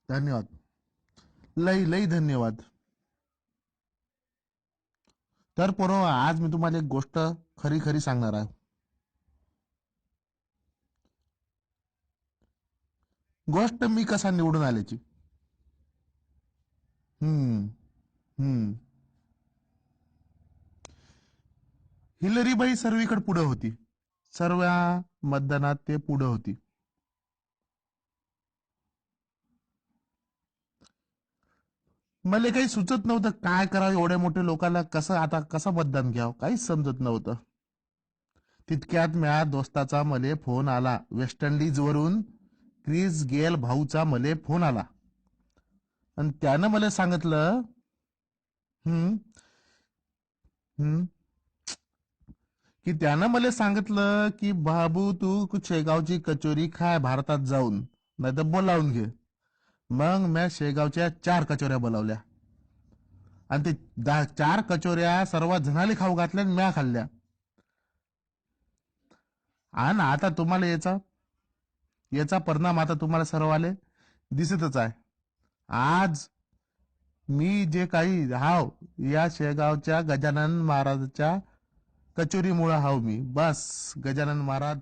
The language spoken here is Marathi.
धन्यवाद. लई लई धन्यवाद. तर पोरं, आज मी तुम्हाला एक गोष्ट खरी खरी सांगणार आहे. गोष्ट मी कसा निवडून आल्याची. हम्म. हम्म. हिलरीबाई सर्वीकडे पुढे होती. सर्व मतदानात ते पुढे होती. मला काही सुचत नव्हतं काय करावं, एवढ्या मोठ्या लोकांना कसं मतदान घ्यावं, काहीच समजत नव्हतं. तितक्यात माझ्या दोस्ताचा मले फोन आला, वेस्ट इंडिज वरून क्रिस गेल भाऊचा मले फोन आला. आणि त्यानं मला सांगितलं. हम्म. हम्म. की त्यानं मला सांगितलं की बाबू तू शेगावची कचोरी खाय भारतात जाऊन, नाही तर बोलावून घे. मग मी शेगावच्या 4 कचोऱ्या बोलावल्या. आणि ते 4 कचोऱ्या सर्व जणाले खाऊ घातल्या आणि म्या खाल्ल्या. आणि आता तुम्हाला याचा याचा परिणाम आता तुम्हाला सर्वाले दिसतच आहे. आज मी जे काही हाव, या शेगावच्या गजानन महाराजच्या कचोरीमुळे हाव मी. बस गजानन महाराज